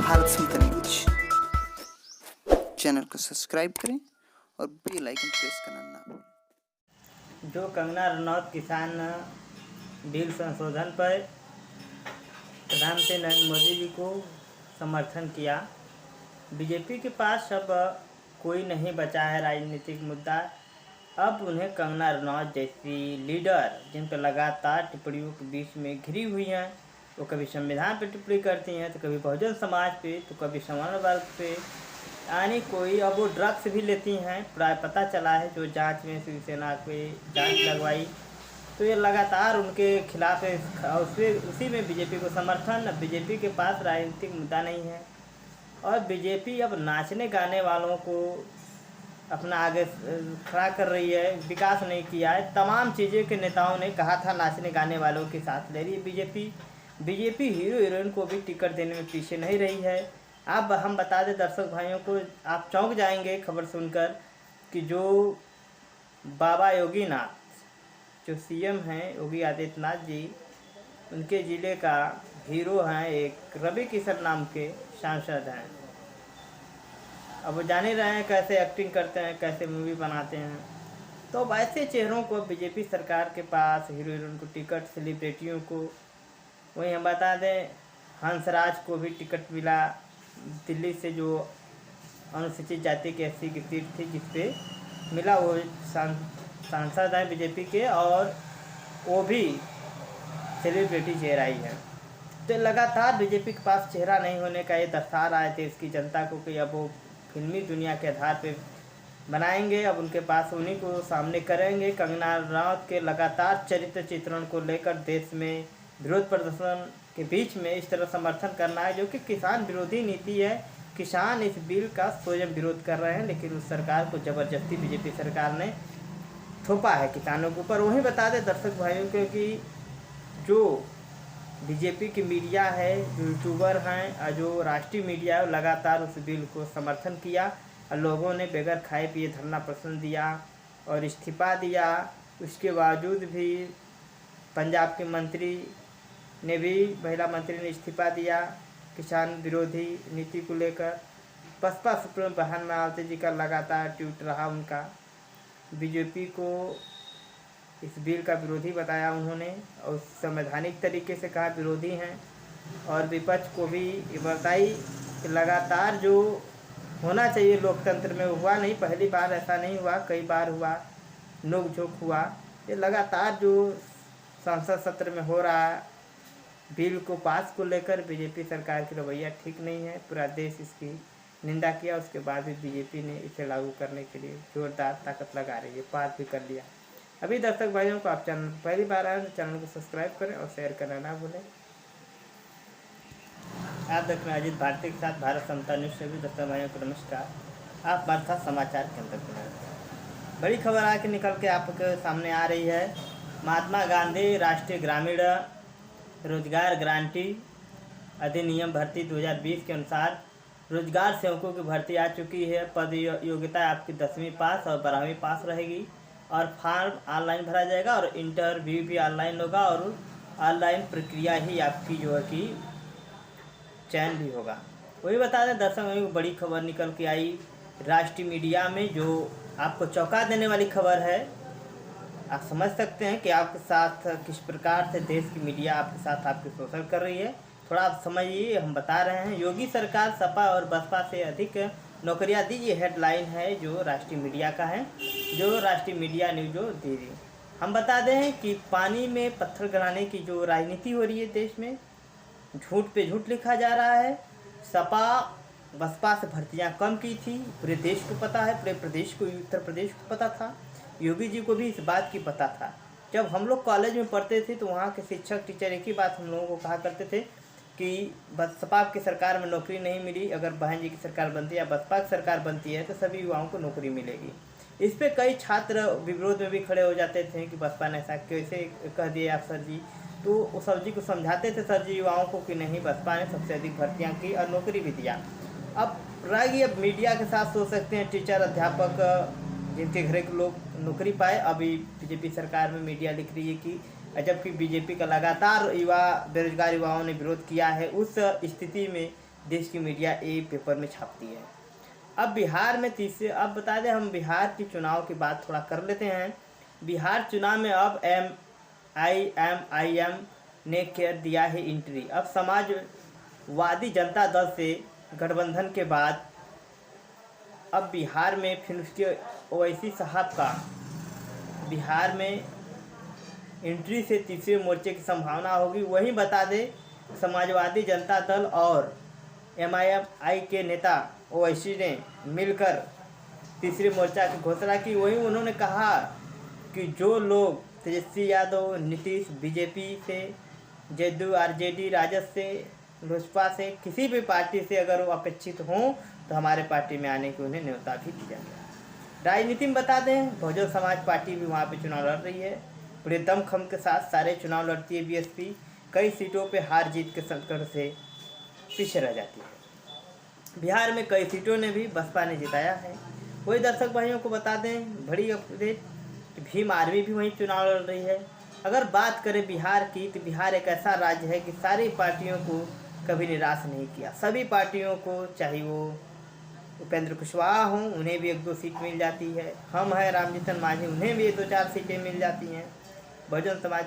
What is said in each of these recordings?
भारत समता news channel को subscribe करें और बेल आइकन प्रेस करना ना भूलें। जो कंगना रनौत किसान बिल संशोधन पर प्रधानमंत्री नरेंद्र मोदी जी को समर्थन किया। बीजेपी के पास अब कोई नहीं बचा है राजनीतिक मुद्दा। अब उन्हें कंगना रनौत जैसी लीडर जिन पर लगातार टिप्पणियों के बीच में घिरी हुई हैं, वो कभी संविधान पर टिप्पणी करती हैं तो कभी बहुजन समाज पे तो कभी समाज वर्ग पे, यानी कोई अब वो ड्रग्स भी लेती हैं। प्राय पता चला है जो जांच में शिवसेना पे जांच लगवाई तो ये लगातार उनके खिलाफ उसी में बीजेपी को समर्थन। बीजेपी के पास राजनीतिक मुद्दा नहीं है और बीजेपी अब नाचने गाने वालों को अपना आगे खड़ा कर रही है। विकास नहीं किया है। तमाम चीज़ें के नेताओं ने कहा था नाचने गाने वालों के साथ ले रही है बीजेपी हीरो हीरोइन को भी टिकट देने में पीछे नहीं रही है। अब हम बता दें दर्शक भाइयों को, आप चौंक जाएंगे खबर सुनकर कि जो बाबा योगीनाथ जो सीएम हैं योगी आदित्यनाथ जी, उनके ज़िले का हीरो हैं एक रवि किशन नाम के सांसद हैं। अब वो जान ही रहे हैं कैसे एक्टिंग करते हैं, कैसे मूवी बनाते हैं। तो अब ऐसे चेहरों को बीजेपी सरकार के पास हीरो हीरोइन को टिकट, सेलिब्रिटियों को, वहीं हम बता दें हंसराज को भी टिकट मिला दिल्ली से, जो अनुसूचित जाति के एससी की सीट थी जिसपे मिला। वो सांसद हैं बीजेपी के और वो भी सेलिब्रिटी चेहरा ही है। तो लगातार बीजेपी के पास चेहरा नहीं होने का ये दर्शा रहा है देश की जनता को कि अब वो फिल्मी दुनिया के आधार पे बनाएंगे। अब उनके पास उन्हीं को सामने करेंगे। कंगना रनौत के लगातार चरित्र चित्रण को लेकर देश में विरोध प्रदर्शन के बीच में इस तरह समर्थन करना है जो कि किसान विरोधी नीति है। किसान इस बिल का स्वयं विरोध कर रहे हैं, लेकिन उस सरकार को ज़बरदस्ती बीजेपी सरकार ने थोपा है किसानों के ऊपर। वहीं बता दें दर्शक भाइयों को कि जो बीजेपी की मीडिया है, जो यूट्यूबर हैं और जो राष्ट्रीय मीडिया है, लगातार उस बिल को समर्थन किया और लोगों ने बगैर खाए पिए धरना प्रदर्शन दिया और इस्तीफा दिया। उसके बावजूद भी पंजाब के मंत्री ने भी, महिला मंत्री ने इस्तीफा दिया किसान विरोधी नीति को लेकर। बसपा सुप्रीमो बहन मायावती जी का लगातार ट्वीट रहा उनका। बीजेपी को इस बिल का विरोधी बताया उन्होंने और संवैधानिक तरीके से कहा विरोधी हैं, और विपक्ष को भी बताई कि लगातार जो होना चाहिए लोकतंत्र में हुआ नहीं। पहली बार ऐसा नहीं हुआ, कई बार हुआ, नोक झोंक हुआ। ये लगातार जो संसद सत्र में हो रहा है बिल को पास को लेकर बीजेपी सरकार की रवैया ठीक नहीं है। पूरा देश इसकी निंदा किया, उसके बाद भी बीजेपी ने इसे लागू करने के लिए जोरदार ताकत लगा रही है, पास भी कर लिया। अभी दर्शक भाइयों को आप चैनल पहली बार आए तो चैनल को सब्सक्राइब करें और शेयर करना ना भूलें। आप देख रहे हैं अजीत भारती के साथ भारत समता न्यूज से भी दर्शक भाइयों को नमस्कार। आप हमारे साथ समाचार के अंदर बने। बड़ी खबर आके निकल के आपके सामने आ रही है। महात्मा गांधी राष्ट्रीय ग्रामीण रोजगार गारंटी अधिनियम भर्ती 2020 के अनुसार रोजगार सेवकों की भर्ती आ चुकी है। पद योग्यता आपकी 10वीं पास और 12वीं पास रहेगी और फॉर्म ऑनलाइन भरा जाएगा और इंटरव्यू भी ऑनलाइन होगा और ऑनलाइन प्रक्रिया ही आपकी जो है कि चयन भी होगा। वही बता दें दर्शक भाइयों को बड़ी खबर निकल के आई राष्ट्रीय मीडिया में, जो आपको चौंका देने वाली खबर है। आप समझ सकते हैं कि आपके साथ किस प्रकार से देश की मीडिया आपके साथ आपके शोषण कर रही है। थोड़ा आप समझिए, हम बता रहे हैं। योगी सरकार सपा और बसपा से अधिक नौकरियां दी, ये हेडलाइन है जो राष्ट्रीय मीडिया का है, जो राष्ट्रीय मीडिया न्यूज जो दे रही। हम बता दें कि पानी में पत्थर गलाने की जो राजनीति हो रही है देश में, झूठ पे झूठ लिखा जा रहा है। सपा बसपा से भर्तियां कम की थी, पूरे देश को पता है, पूरे प्रदेश को, उत्तर प्रदेश को पता था। योगी जी को भी इस बात की पता था। जब हम लोग कॉलेज में पढ़ते थे तो वहाँ के शिक्षक टीचर एक ही बात हम लोगों को कहा करते थे कि बसपा की सरकार में नौकरी नहीं मिली, अगर बहन जी की सरकार बनती है या बसपा की सरकार बनती है तो सभी युवाओं को नौकरी मिलेगी। इस पे कई छात्र विरोध में भी खड़े हो जाते थे कि बसपा ने ऐसा कैसे कह दिए आप सर जी। तो उस सर जी को समझाते थे सर जी युवाओं को कि नहीं, बसपा ने सबसे अधिक भर्तियाँ की और नौकरी भी दिया। अब रही अब मीडिया के साथ सोच सकते हैं टीचर अध्यापक जिनके घर के लोग नौकरी पाए। अभी बीजेपी सरकार में मीडिया लिख रही है कि जबकि बीजेपी का लगातार बेरोजगार युवाओं ने विरोध किया है, उस स्थिति में देश की मीडिया ये पेपर में छापती है। अब बिहार में अब बता दें, हम बिहार की चुनाव की बात थोड़ा कर लेते हैं। बिहार चुनाव में अब MIM ने कर दिया है एंट्री। अब समाजवादी जनता दल से गठबंधन के बाद अब बिहार में फिर उसके ओवैसी साहब का बिहार में एंट्री से तीसरे मोर्चे की संभावना होगी। वहीं बता दें, समाजवादी जनता दल और MIM के नेता ओवैसी ने मिलकर तीसरे मोर्चा की घोषणा की। वहीं उन्होंने कहा कि जो लोग तेजस्वी यादव, नीतीश बीजेपी से, जदयू RJD राजद से, लोजपा से, किसी भी पार्टी से अगर वो अपेक्षित हों तो हमारे पार्टी में आने की उन्हें न्योता भी दिया गया। राजनीति में बता दें, बहुजन समाज पार्टी भी वहाँ पे चुनाव लड़ रही है। पूरे दमखम के साथ सारे चुनाव लड़ती है BSP। कई सीटों पे हार जीत के संकट से पीछे रह जाती है। बिहार में कई सीटों ने भी बसपा ने जिताया है। वही दर्शक भाइयों को बता दें, बड़ी अपडेट, भीम आर्मी भी वहीं चुनाव लड़ रही है। अगर बात करें बिहार की, तो बिहार एक ऐसा राज्य है कि सारी पार्टियों को कभी निराश नहीं किया। सभी पार्टियों को, चाहे वो उपेंद्र कुशवाहा हों, उन्हें भी 1-2 सीट मिल जाती है। हम हैं रामजीतन मांझी, उन्हें भी 2-4 सीटें मिल जाती हैं। बहुजन समाज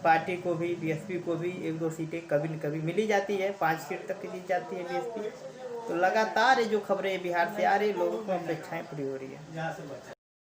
पार्टी को भी, BSP को भी 1-2 सीटें कभी न कभी मिली जाती है। 5 सीट तक की जीत जाती है BSP। तो लगातार ये जो खबरें बिहार से आ रही, लोगों को अपेक्षाएं पूरी हो रही है।